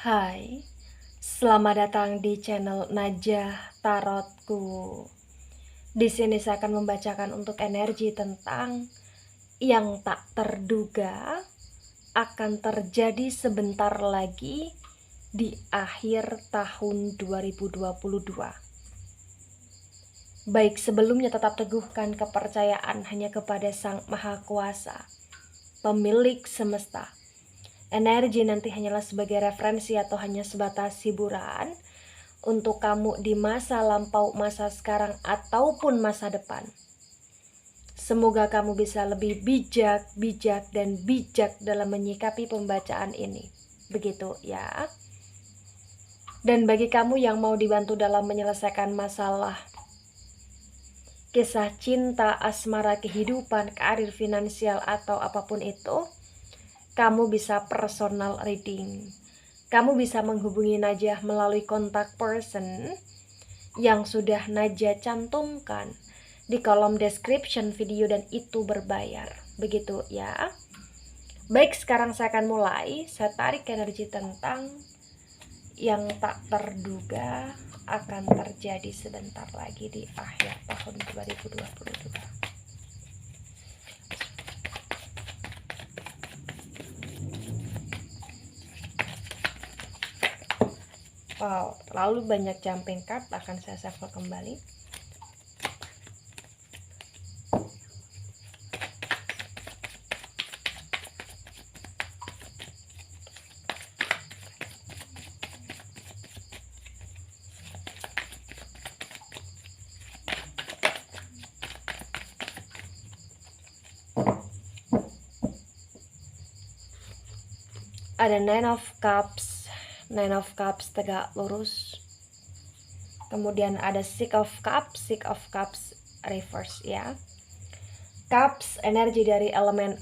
Hai, selamat datang di channel Najah Tarotku. Di sini saya akan membacakan untuk energi tentang yang tak terduga akan terjadi sebentar lagi di akhir tahun 2022. Baik, sebelumnya tetap teguhkan kepercayaan hanya kepada Sang Maha Kuasa, pemilik semesta. Energi nanti hanyalah sebagai referensi atau hanya sebatas hiburan untuk kamu di masa lampau, masa sekarang, ataupun masa depan. Semoga kamu bisa lebih bijak dalam menyikapi pembacaan ini. Begitu ya. Dan bagi kamu yang mau dibantu dalam menyelesaikan masalah kisah cinta, asmara, kehidupan, karir, finansial, atau apapun itu, kamu bisa personal reading. Kamu bisa menghubungi Najah melalui kontak person yang sudah Najah cantumkan di kolom description video dan itu berbayar. Begitu ya. Baik, sekarang saya akan mulai. Saya tarik energi tentang yang tak terduga akan terjadi sebentar lagi di akhir tahun 2022. Wow, terlalu banyak jumping card, akan saya shuffle kembali. Ada Nine of Cups tegak lurus. Kemudian ada Six of Cups reverse ya. Cups energi dari elemen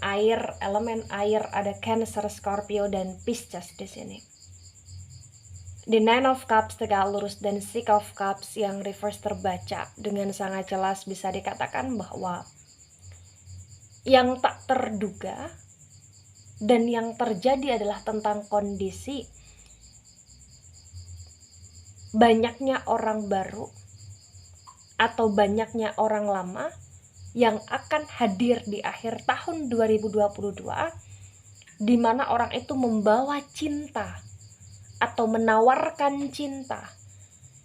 air ada Cancer, Scorpio dan Pisces di sini. Di Nine of Cups tegak lurus dan Six of Cups yang reverse terbaca dengan sangat jelas bisa dikatakan bahwa yang tak terduga dan yang terjadi adalah tentang kondisi banyaknya orang baru atau banyaknya orang lama yang akan hadir di akhir tahun 2022, di mana orang itu membawa cinta atau menawarkan cinta,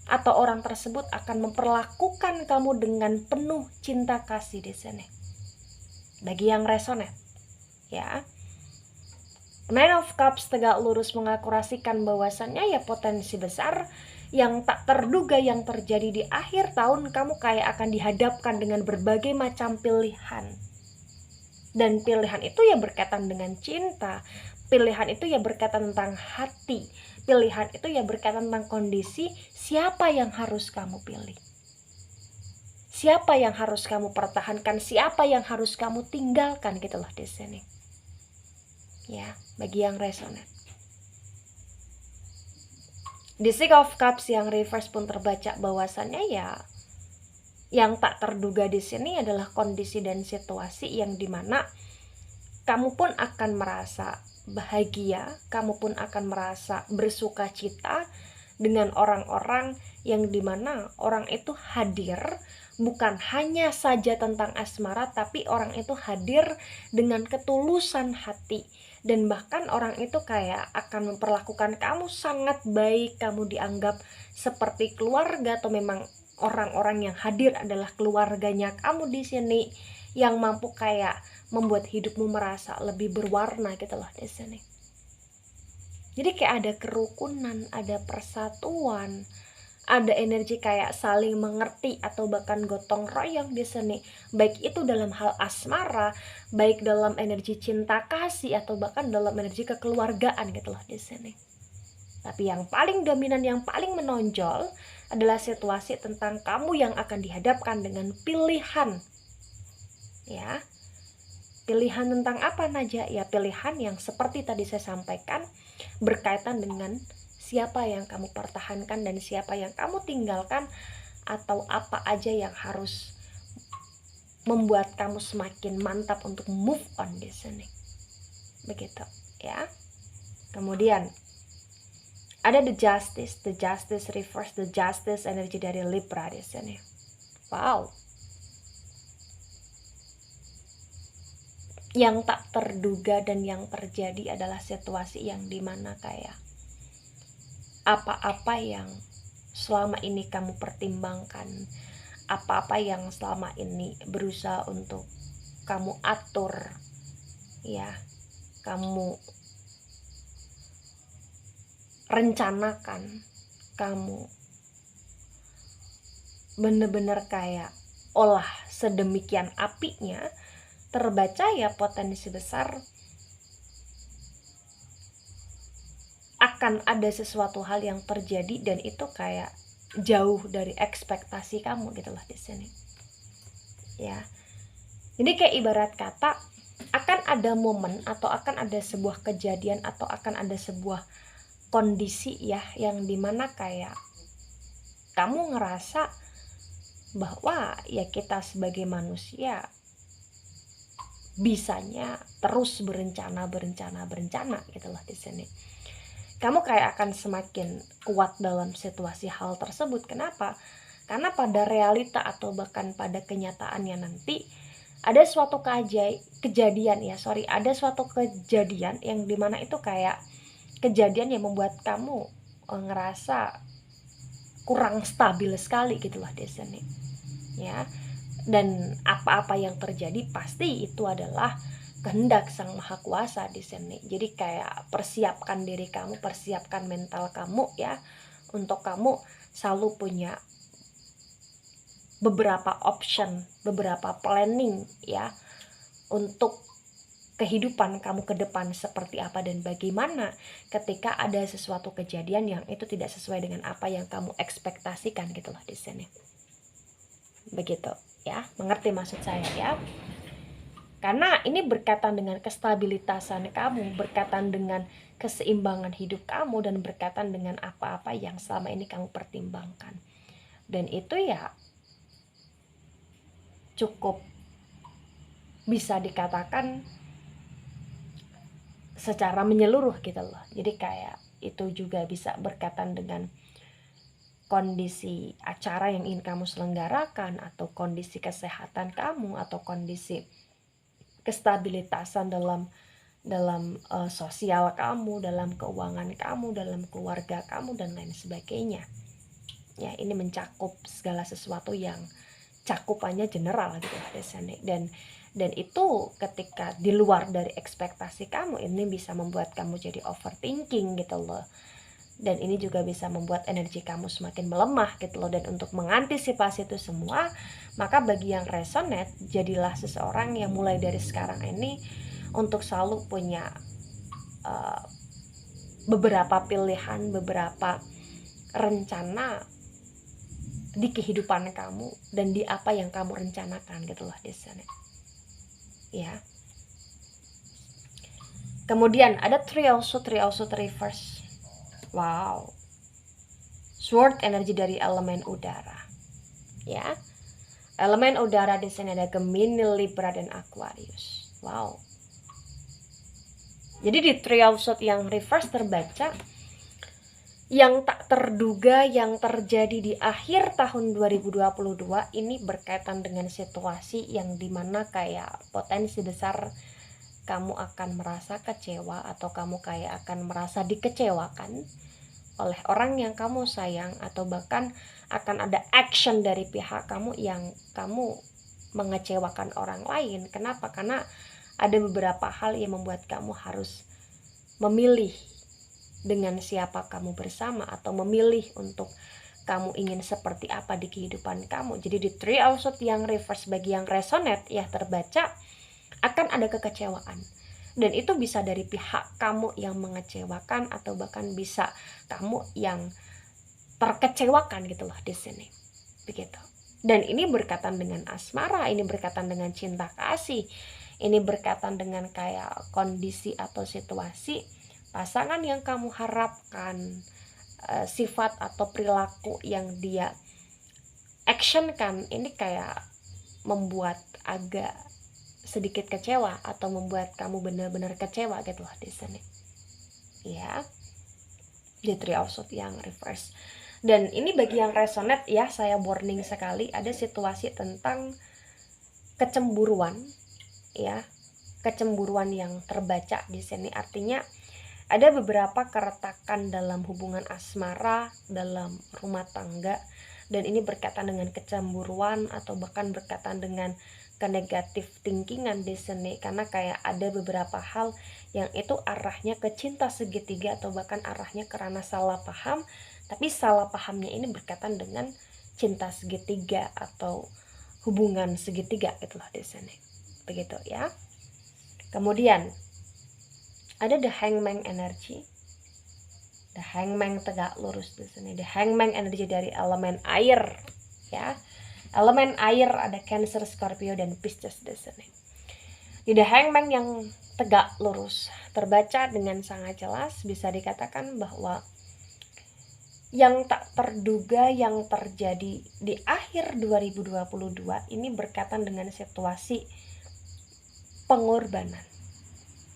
atau orang tersebut akan memperlakukan kamu dengan penuh cinta kasih di sini. Bagi yang resonate ya. Nine of Cups tegak lurus mengakurasikan bahwasannya ya potensi besar yang tak terduga yang terjadi di akhir tahun, kamu kayak akan dihadapkan dengan berbagai macam pilihan. Dan pilihan itu ya berkaitan dengan cinta, pilihan itu ya berkaitan tentang hati, pilihan itu ya berkaitan tentang kondisi siapa yang harus kamu pilih, siapa yang harus kamu pertahankan, siapa yang harus kamu tinggalkan gitu loh di sini. Ya, bagi yang resonate. Di Six of Cups yang reverse pun terbaca bahwasannya ya yang tak terduga di sini adalah kondisi dan situasi yang dimana kamu pun akan merasa bahagia, kamu pun akan merasa bersuka cita dengan orang-orang yang dimana orang itu hadir bukan hanya saja tentang asmara, tapi orang itu hadir dengan ketulusan hati. Dan bahkan orang itu kayak akan memperlakukan kamu sangat baik, kamu dianggap seperti keluarga, atau memang orang-orang yang hadir adalah keluarganya kamu di sini, yang mampu kayak membuat hidupmu merasa lebih berwarna gitu loh di sini. Jadi kayak ada kerukunan, ada persatuan, ada energi kayak saling mengerti atau bahkan gotong royong di sini, baik itu dalam hal asmara, baik dalam energi cinta kasih, atau bahkan dalam energi kekeluargaan gitu loh di sini. Tapi yang paling dominan, yang paling menonjol adalah situasi tentang kamu yang akan dihadapkan dengan pilihan. Ya. Pilihan tentang apa Najah? Ya pilihan yang seperti tadi saya sampaikan berkaitan dengan siapa yang kamu pertahankan dan siapa yang kamu tinggalkan, atau apa aja yang harus membuat kamu semakin mantap untuk move on di sini. Begitu ya. Kemudian Ada the justice reverse, the justice energi dari Libra di sini. Wow. Yang tak terduga dan yang terjadi adalah situasi yang dimana kayak apa-apa yang selama ini kamu pertimbangkan, apa-apa yang selama ini berusaha untuk kamu atur, ya, kamu rencanakan, kamu bener-bener kayak olah sedemikian apinya, terbaca ya potensi besar akan ada sesuatu hal yang terjadi dan itu kayak jauh dari ekspektasi kamu gitu loh di sini. Ya. Jadi kayak ibarat kata akan ada momen atau akan ada sebuah kejadian atau akan ada sebuah kondisi ya yang dimana kayak kamu ngerasa bahwa ya kita sebagai manusia bisanya terus berencana gitu loh di sini. Kamu kayak akan semakin kuat dalam situasi hal tersebut. Kenapa? Karena pada realita atau bahkan pada kenyataannya nanti ada suatu kejadian yang dimana itu kayak kejadian yang membuat kamu ngerasa kurang stabil sekali gitu loh di sini. Ya. Dan apa-apa yang terjadi pasti itu adalah kehendak Sang Maha Kuasa di sini. Jadi kayak persiapkan diri kamu, persiapkan mental kamu ya, untuk kamu selalu punya beberapa option, beberapa planning ya, untuk kehidupan kamu ke depan seperti apa dan bagaimana ketika ada sesuatu kejadian yang itu tidak sesuai dengan apa yang kamu ekspektasikan gitu loh di sini. Begitu ya, mengerti maksud saya ya? Karena ini berkaitan dengan kestabilitasan kamu, berkaitan dengan keseimbangan hidup kamu, dan berkaitan dengan apa-apa yang selama ini kamu pertimbangkan. Dan itu ya cukup bisa dikatakan secara menyeluruh gitu loh. Jadi kayak itu juga bisa berkaitan dengan kondisi acara yang ingin kamu selenggarakan, atau kondisi kesehatan kamu, atau kondisi kestabilitasan dalam sosial kamu, dalam keuangan kamu, dalam keluarga kamu, dan lain sebagainya. Ya, ini mencakup segala sesuatu yang cakupannya general gitu lah di sini. Dan itu ketika di luar dari ekspektasi kamu, ini bisa membuat kamu jadi overthinking gitu loh. Dan ini juga bisa membuat energi kamu semakin melemah gitu loh. Dan untuk mengantisipasi itu semua, maka bagi yang resonate, jadilah seseorang yang mulai dari sekarang ini untuk selalu punya beberapa pilihan, beberapa rencana di kehidupan kamu dan di apa yang kamu rencanakan gitu loh di sana. Ya. Kemudian ada Three of Swords reverse. Wow. Sword energi dari elemen udara. Ya. Elemen udara di sini ada Gemini, Libra, dan Aquarius. Wow. Jadi di Three of Swords yang reverse terbaca yang tak terduga yang terjadi di akhir tahun 2022 ini berkaitan dengan situasi yang dimana kayak potensi besar kamu akan merasa kecewa atau kamu kayak akan merasa dikecewakan oleh orang yang kamu sayang, atau bahkan akan ada action dari pihak kamu yang kamu mengecewakan orang lain. Kenapa? Karena ada beberapa hal yang membuat kamu harus memilih dengan siapa kamu bersama, atau memilih untuk kamu ingin seperti apa di kehidupan kamu. Jadi di Three of Swords yang reverse bagi yang resonate ya terbaca akan ada kekecewaan, dan itu bisa dari pihak kamu yang mengecewakan, atau bahkan bisa kamu yang terkecewakan gitu loh di sini. Begitu. Dan ini berkaitan dengan asmara, ini berkaitan dengan cinta kasih, ini berkaitan dengan kayak kondisi atau situasi pasangan yang kamu harapkan, sifat atau perilaku yang dia actionkan ini kayak membuat agak sedikit kecewa, atau membuat kamu benar-benar kecewa gitu loh di sini. Ya. The Three of Swords yang reverse. Dan ini bagi yang resonate ya, saya warning sekali, ada situasi tentang kecemburuan ya. Kecemburuan yang terbaca di sini artinya ada beberapa keretakan dalam hubungan asmara, dalam rumah tangga, dan ini berkaitan dengan kecemburuan atau bahkan berkaitan dengan ke negatif thinkingan di sini, karena kayak ada beberapa hal yang itu arahnya ke cinta segitiga atau bahkan arahnya karena salah paham, tapi salah pahamnya ini berkaitan dengan cinta segitiga atau hubungan segitiga itulah di sini. Begitu ya. Kemudian ada the hangman energy. The hangman tegak lurus di sini. The hangman energi dari elemen air ya. Elemen air ada Cancer, Scorpio dan Pisces di sini. Di the hangman yang tegak lurus terbaca dengan sangat jelas, bisa dikatakan bahwa yang tak terduga yang terjadi di akhir 2022 ini berkaitan dengan situasi pengorbanan.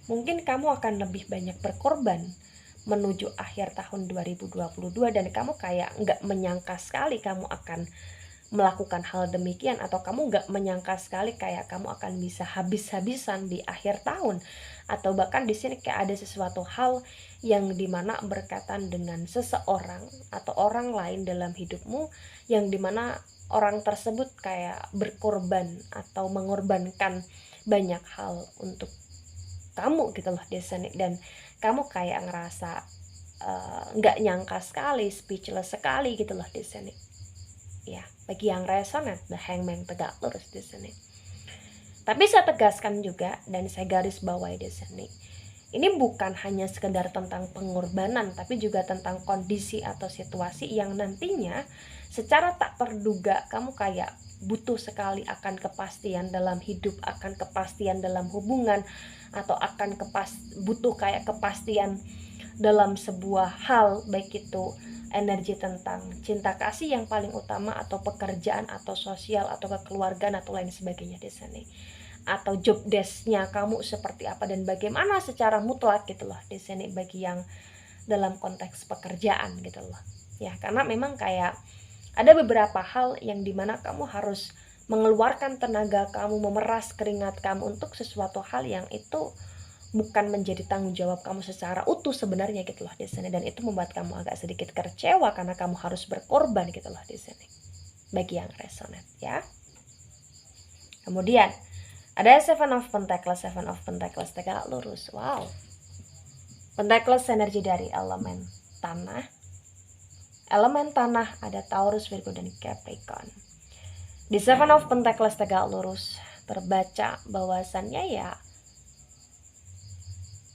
Mungkin kamu akan lebih banyak berkorban menuju akhir tahun 2022 dan kamu kayak nggak menyangka sekali kamu akan melakukan hal demikian, atau kamu nggak menyangka sekali kayak kamu akan bisa habis-habisan di akhir tahun, atau bahkan di sini kayak ada sesuatu hal yang dimana berkaitan dengan seseorang atau orang lain dalam hidupmu, yang dimana orang tersebut kayak berkorban atau mengorbankan banyak hal untuk kamu gitu loh di sini, dan kamu kayak ngerasa nggak nyangka sekali, speechless sekali gitu loh di sini. Ya, bagi yang resonate, the hangman tegak lurus di sini. Tapi saya tegaskan juga dan saya garis bawahi di sini. Ini bukan hanya sekedar tentang pengorbanan, tapi juga tentang kondisi atau situasi yang nantinya secara tak terduga kamu kayak butuh sekali akan kepastian dalam hidup, akan kepastian dalam hubungan, atau akan butuh kayak kepastian dalam sebuah hal, baik itu energi tentang cinta kasih yang paling utama, atau pekerjaan, atau sosial, atau kekeluargaan, atau lain sebagainya di sini, atau job desk-nya kamu seperti apa dan bagaimana secara mutlak gitu loh di sini bagi yang dalam konteks pekerjaan gitu loh ya, karena memang kayak ada beberapa hal yang dimana kamu harus mengeluarkan tenaga kamu, memeras keringat kamu untuk sesuatu hal yang itu bukan menjadi tanggung jawab kamu secara utuh sebenarnya gitu loh di sini, dan itu membuat kamu agak sedikit kecewa karena kamu harus berkorban gitu loh di sini bagi yang resonate ya. Kemudian ada Seven of Pentacles tegak lurus. Wow. Pentacles energi dari elemen tanah. Elemen tanah ada Taurus, Virgo dan Capricorn. Di Seven of Pentacles tegak lurus terbaca bahwasannya ya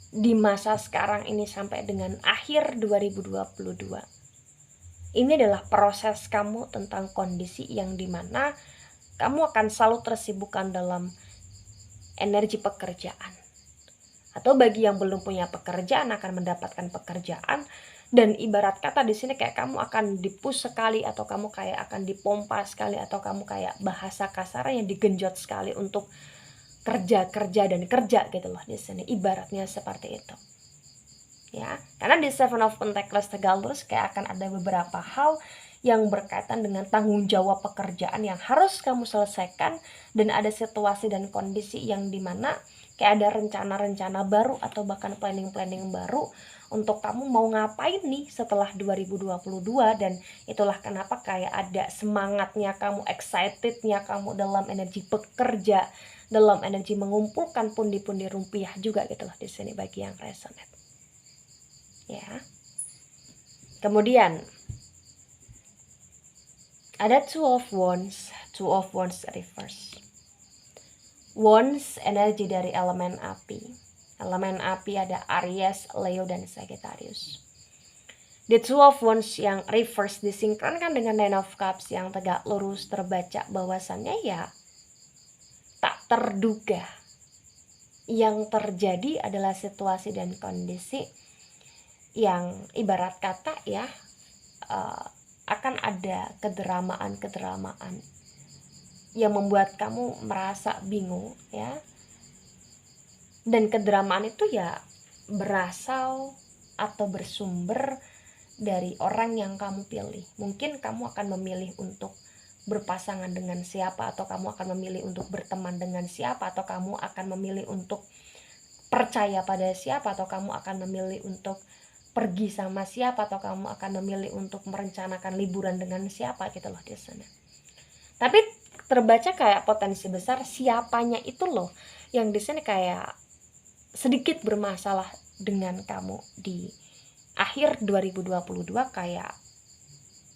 di masa sekarang ini sampai dengan akhir 2022 ini adalah proses kamu tentang kondisi yang dimana kamu akan selalu tersibukkan dalam energi pekerjaan, atau bagi yang belum punya pekerjaan akan mendapatkan pekerjaan, dan ibarat kata di sini kayak kamu akan dipush sekali, atau kamu kayak akan dipompa sekali, atau kamu kayak bahasa kasarnya digenjot sekali untuk kerja gitu loh di sini, ibaratnya seperti itu ya. Karena di Seven of Pentacles tegak lurus kayak akan ada beberapa hal yang berkaitan dengan tanggung jawab pekerjaan yang harus kamu selesaikan, dan ada situasi dan kondisi yang dimana kayak ada rencana-rencana baru atau bahkan planning-planning baru untuk kamu mau ngapain nih setelah 2022, dan itulah kenapa kayak ada semangatnya kamu, excitednya kamu dalam energi bekerja, dalam energi mengumpulkan pundi-pundi rupiah juga gitu loh di sini bagi yang resonate ya. Kemudian ada Two of Wands reverse. Wands energi dari elemen api. Elemen api ada Aries, Leo dan Sagittarius. The Two of Wands yang reverse disinkronkan dengan Nine of Cups yang tegak lurus terbaca bahwasannya ya tak terduga yang terjadi adalah situasi dan kondisi yang ibarat kata ya akan ada kedramaan yang membuat kamu merasa bingung ya, dan kedramaan itu ya berasal atau bersumber dari orang yang kamu pilih. Mungkin kamu akan memilih untuk berpasangan dengan siapa, atau kamu akan memilih untuk berteman dengan siapa, atau kamu akan memilih untuk percaya pada siapa, atau kamu akan memilih untuk pergi sama siapa, atau kamu akan memilih untuk merencanakan liburan dengan siapa gitu loh di sana. Tapi terbaca kayak potensi besar siapanya itu loh yang di sini kayak sedikit bermasalah dengan kamu di akhir 2022. Kayak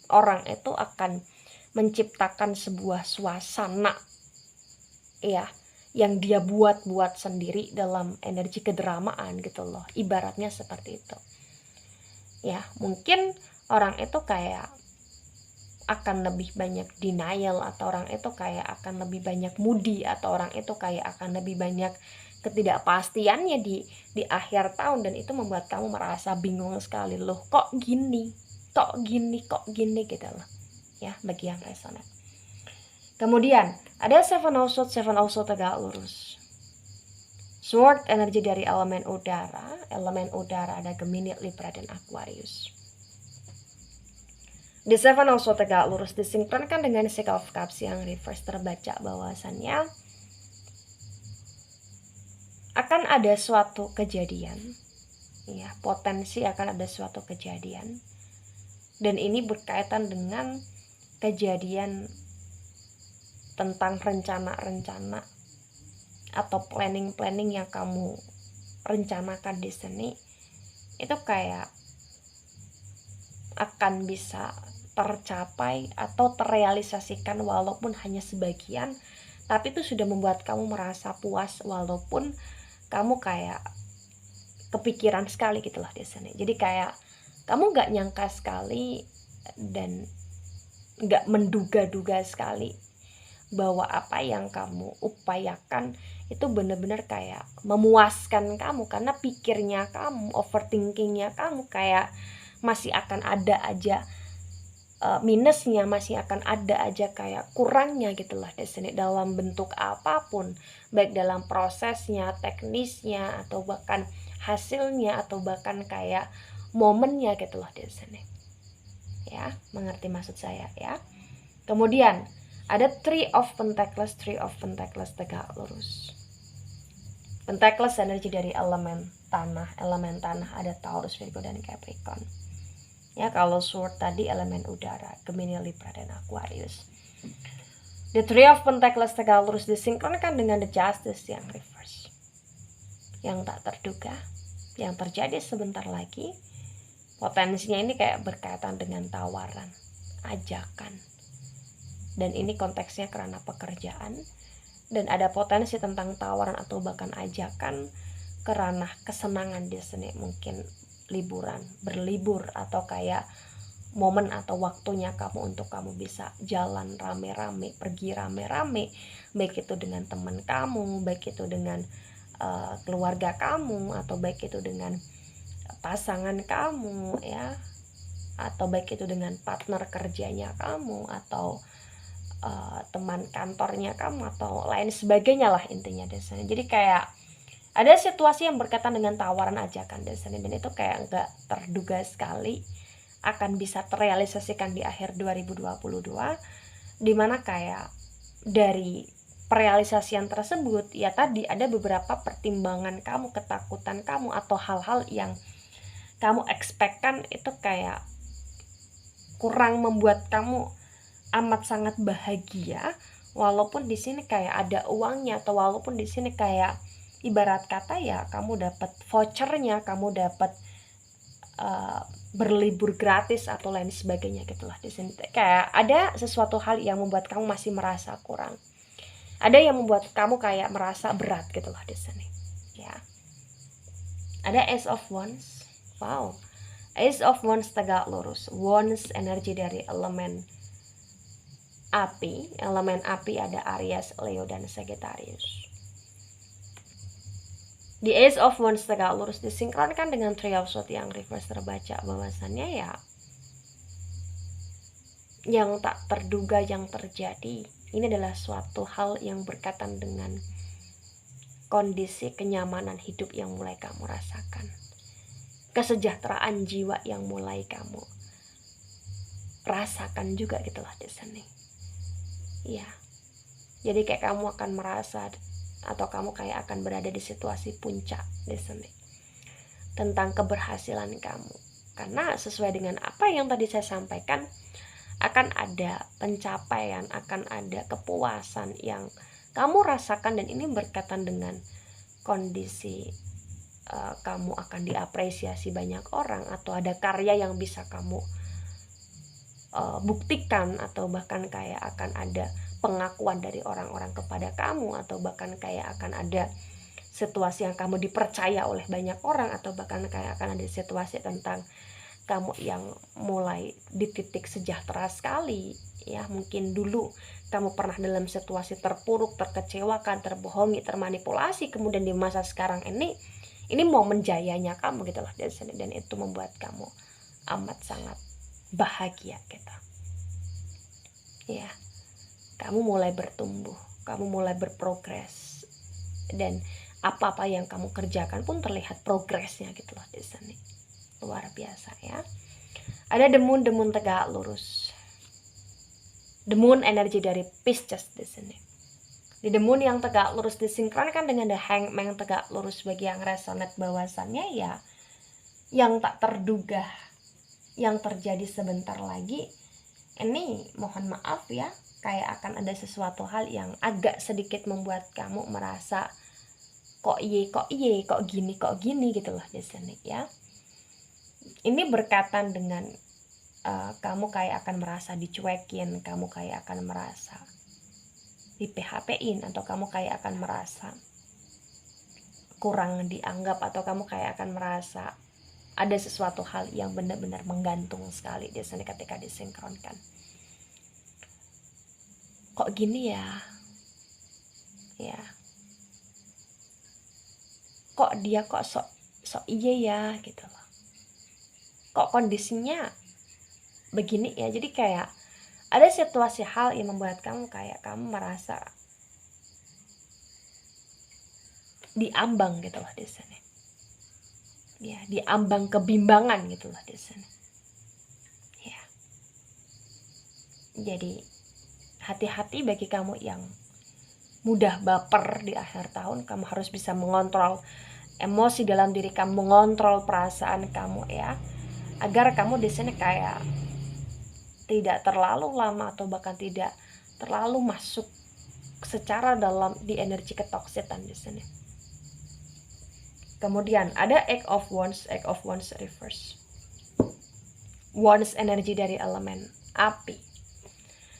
orang itu akan menciptakan sebuah suasana ya yang dia buat sendiri dalam energi kedramaan gitu loh, ibaratnya seperti itu ya. Mungkin orang itu kayak akan lebih banyak denial, atau orang itu kayak akan lebih banyak moody, atau orang itu kayak akan lebih banyak ketidakpastiannya di akhir tahun, dan itu membuat kamu merasa bingung sekali, loh kok gini gitu loh ya, bagi yang resonate. Kemudian ada Seven of Swords tegak lurus. Sword energi dari elemen udara ada Gemini, Libra, dan Aquarius. Di Seven of Swords tegak lurus disinkronkan dengan Six of Cups yang reverse, terbaca bahwasannya akan ada suatu kejadian ya, potensi akan ada suatu kejadian, dan ini berkaitan dengan kejadian tentang rencana-rencana atau planning yang kamu rencanakan di sini, itu kayak akan bisa tercapai atau terrealisasikan walaupun hanya sebagian, tapi itu sudah membuat kamu merasa puas walaupun kamu kayak kepikiran sekali gitu lah di sini. Jadi kayak kamu gak nyangka sekali dan gak menduga-duga sekali bahwa apa yang kamu upayakan itu benar-benar kayak memuaskan kamu, karena pikirnya kamu, overthinkingnya kamu kayak masih akan ada aja minusnya, masih akan ada aja kayak kurangnya gitulah di sini dalam bentuk apapun, baik dalam prosesnya, teknisnya, atau bahkan hasilnya, atau bahkan kayak momennya gitulah di sini ya. Mengerti maksud saya ya. Kemudian ada Three of Pentacles tegak lurus. Pentacles energi dari elemen tanah ada Taurus, Virgo, dan Capricorn ya. Kalau sword tadi elemen udara, Gemini, Libra, dan Aquarius. The Three of Pentacles tegak lurus disinkronkan dengan The Justice yang reverse, yang tak terduga, yang terjadi sebentar lagi. Potensinya ini kayak berkaitan dengan tawaran, ajakan, dan ini konteksnya karena pekerjaan, dan ada potensi tentang tawaran atau bahkan ajakan karena kesenangan di sini, mungkin liburan, berlibur, atau kayak momen atau waktunya kamu untuk kamu bisa jalan rame-rame, pergi rame-rame, baik itu dengan teman kamu, baik itu dengan keluarga kamu, atau baik itu dengan pasangan kamu ya, atau baik itu dengan partner kerjanya kamu, atau teman kantornya kamu, atau lain sebagainya lah intinya di sana. Jadi kayak ada situasi yang berkaitan dengan tawaran ajakan di sini, dan itu kayak nggak terduga sekali akan bisa terrealisasikan di akhir 2022, dimana kayak dari perealisasian tersebut ya tadi ada beberapa pertimbangan kamu, ketakutan kamu, atau hal-hal yang kamu expect-kan itu kayak kurang membuat kamu amat sangat bahagia, walaupun di sini kayak ada uangnya, atau walaupun di sini kayak ibarat kata ya kamu dapat vouchernya, kamu dapat berlibur gratis atau lain sebagainya gitulah. Di sini kayak ada sesuatu hal yang membuat kamu masih merasa kurang, ada yang membuat kamu kayak merasa berat gitulah di sini ya. Ada Ace of Wands. Wow, Ace of Wands tegak lurus. Wands energi dari elemen api. Elemen api ada Aries, Leo, dan Sagittarius. Di Ace of Wands tegak lurus disinkronkan dengan Three of Swords yang reverse, terbaca bahwasannya ya yang tak terduga yang terjadi ini adalah suatu hal yang berkaitan dengan kondisi kenyamanan hidup yang mulai kamu rasakan, kesejahteraan jiwa yang mulai kamu rasakan juga gitu loh di sini. Ya, jadi kayak kamu akan merasa atau kamu kayak akan berada di situasi puncak di sini tentang keberhasilan kamu. Karena sesuai dengan apa yang tadi saya sampaikan, akan ada pencapaian, akan ada kepuasan yang kamu rasakan, dan ini berkaitan dengan kondisi kamu akan diapresiasi banyak orang, atau ada karya yang bisa kamu buktikan, atau bahkan kayak akan ada pengakuan dari orang-orang kepada kamu, atau bahkan kayak akan ada situasi yang kamu dipercaya oleh banyak orang, atau bahkan kayak akan ada situasi tentang kamu yang mulai di titik sejahtera sekali. Ya, mungkin dulu kamu pernah dalam situasi terpuruk, terkecewakan, terbohongi, termanipulasi, kemudian di masa sekarang ini momen jayanya kamu gitu loh, dan itu membuat kamu amat sangat bahagia gitu. Ya, kamu mulai bertumbuh, kamu mulai berprogres, dan apa-apa yang kamu kerjakan pun terlihat progresnya gitu loh di sini. Luar biasa ya. Ada demun tegak lurus. Demun energi dari Pisces di sini. Di demun yang tegak lurus disinkronkan dengan the hangman yang tegak lurus, bagi yang resonate bahwasannya ya yang tak terduga yang terjadi sebentar lagi ini, mohon maaf ya, kayak akan ada sesuatu hal yang agak sedikit membuat kamu merasa kok gini gitu loh di sini ya. Ini berkaitan dengan kamu kayak akan merasa dicuekin, kamu kayak akan merasa di PHP-in, atau kamu kayak akan merasa kurang dianggap, atau kamu kayak akan merasa ada sesuatu hal yang benar-benar menggantung sekali di sini ketika disinkronkan. Kok gini ya? Ya. Kok dia kok sok iya ya gitu loh. Kok kondisinya begini ya. Jadi kayak ada situasi hal yang membuat kamu kayak kamu merasa diambang gitu loh di sini. Ya, diambang kebimbangan gitu loh di sini. Ya. Jadi hati-hati bagi kamu yang mudah baper di akhir tahun. Kamu harus bisa mengontrol emosi dalam diri kamu, mengontrol perasaan kamu ya, agar kamu di sini kayak tidak terlalu lama atau bahkan tidak terlalu masuk secara dalam di energi ketoksitan di sini. Kemudian ada Eight of Wands reverse. Wands energi dari elemen api.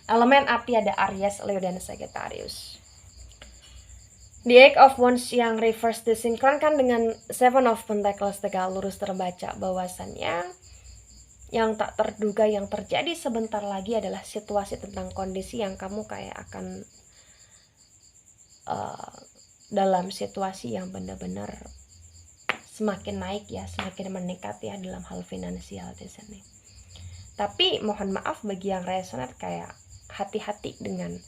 Elemen api ada Aries, Leo, dan Sagittarius. Di Eight of Wands yang reverse disinkronkan dengan Seven of Pentacles tegak lurus, terbaca bahwasannya yang tak terduga yang terjadi sebentar lagi adalah situasi tentang kondisi yang kamu kayak akan dalam situasi yang benar-benar semakin naik ya, semakin meningkat ya dalam hal finansial di sini. Tapi mohon maaf bagi yang resonate, kayak hati-hati dengan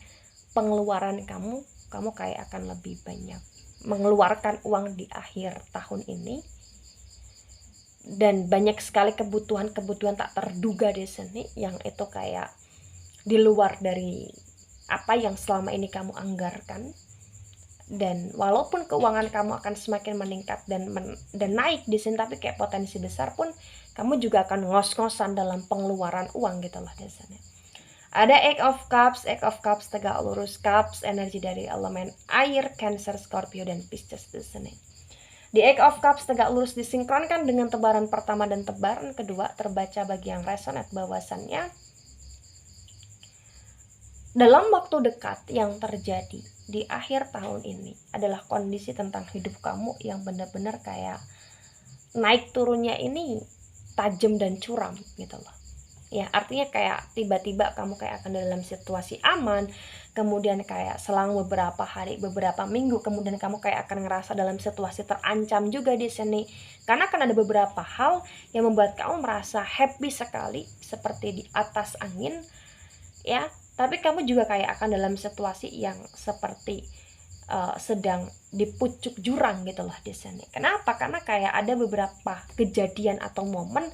pengeluaran kamu kayak akan lebih banyak mengeluarkan uang di akhir tahun ini, dan banyak sekali kebutuhan tak terduga di sini yang itu kayak di luar dari apa yang selama ini kamu anggarkan. Dan walaupun keuangan kamu akan semakin meningkat dan naik di sini, tapi kayak potensi besar pun kamu juga akan ngos-ngosan dalam pengeluaran uang gitu loh di sini. Ada Eight of Cups tegak lurus, Cups energi dari elemen air, Cancer, Scorpio, dan Pisces di sini. Di Eight of Cups tegak lurus disinkronkan dengan tebaran pertama dan tebaran kedua, terbaca bagi yang resonate bahwasannya dalam waktu dekat yang terjadi di akhir tahun ini adalah kondisi tentang hidup kamu yang benar-benar kayak naik turunnya ini tajam dan curam gitu loh. Ya, artinya kayak tiba-tiba kamu kayak akan dalam situasi aman, kemudian kayak selang beberapa hari, beberapa minggu, kemudian kamu kayak akan ngerasa dalam situasi terancam juga di sini. Karena akan ada beberapa hal yang membuat kamu merasa happy sekali, seperti di atas angin ya. Tapi kamu juga kayak akan dalam situasi yang seperti sedang di pucuk jurang gitu loh di sini. Kenapa? Karena kayak ada beberapa kejadian atau momen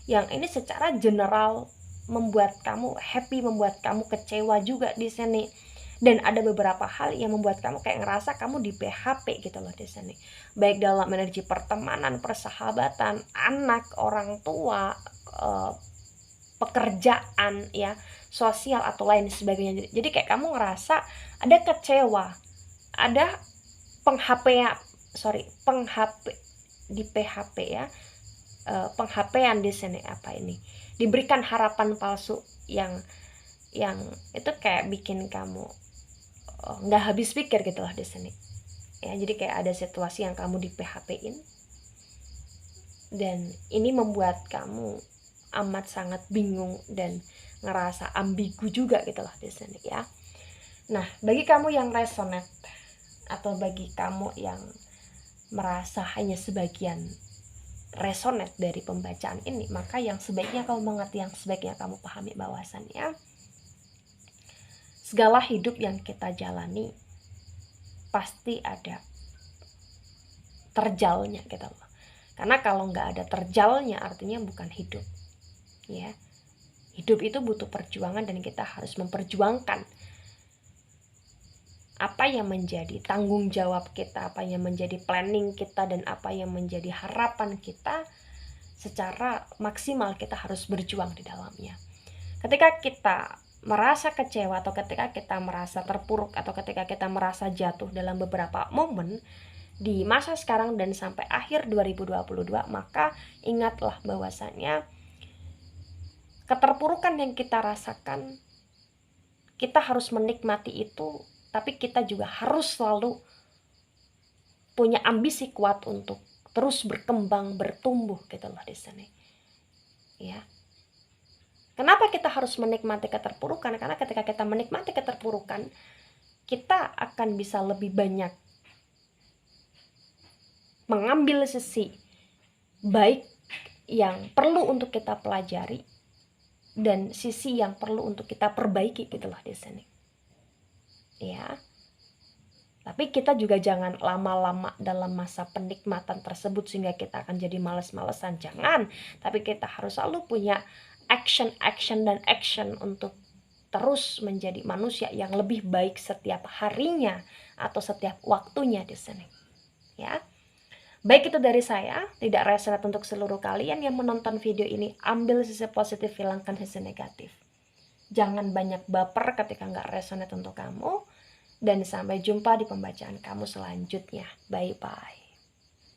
yang ini secara general membuat kamu happy, membuat kamu kecewa juga di sini. Dan ada beberapa hal yang membuat kamu kayak ngerasa kamu di PHP gitu loh di sini. Baik dalam energi pertemanan, persahabatan, anak, orang tua, pekerjaan ya, sosial atau lain sebagainya. Jadi kayak kamu ngerasa ada kecewa, ada penghp di PHP ya, penghapéan di sini apa ini? Diberikan harapan palsu yang itu kayak bikin kamu nggak habis pikir gitu lah di sini ya. Jadi kayak ada situasi yang kamu di PHP-in dan ini membuat kamu amat sangat bingung dan ngerasa ambigu juga gitu lah di sini ya. Nah, bagi kamu yang resonate atau bagi kamu yang merasa hanya sebagian resonate dari pembacaan ini, maka yang sebaiknya kamu mengerti, yang sebaiknya kamu pahami bahwasannya segala hidup yang kita jalani pasti ada terjalnya gitu loh. Karena kalau nggak ada terjalnya artinya bukan hidup ya. Hidup itu butuh perjuangan dan kita harus memperjuangkan apa yang menjadi tanggung jawab kita, apa yang menjadi planning kita, dan apa yang menjadi harapan kita secara maksimal. Kita harus berjuang di dalamnya. Ketika kita merasa kecewa atau ketika kita merasa terpuruk atau ketika kita merasa jatuh dalam beberapa momen di masa sekarang dan sampai akhir 2022, maka ingatlah bahwasannya keterpurukan yang kita rasakan, kita harus menikmati itu, tapi kita juga harus selalu punya ambisi kuat untuk terus berkembang, bertumbuh gitu loh di sini ya. Kenapa kita harus menikmati keterpurukan? Karena ketika kita menikmati keterpurukan, kita akan bisa lebih banyak mengambil sisi baik yang perlu untuk kita pelajari dan sisi yang perlu untuk kita perbaiki gitulah di sini. Ya. Tapi kita juga jangan lama-lama dalam masa penikmatan tersebut sehingga kita akan jadi malas-malesan. Jangan. Tapi kita harus selalu punya action untuk terus menjadi manusia yang lebih baik setiap harinya atau setiap waktunya di sini. Ya. Baik, itu dari saya, tidak resonate untuk seluruh kalian yang menonton video ini. Ambil sisi positif, hilangkan sisi negatif. Jangan banyak baper ketika nggak resonate untuk kamu. Dan sampai jumpa di pembacaan kamu selanjutnya. Bye-bye.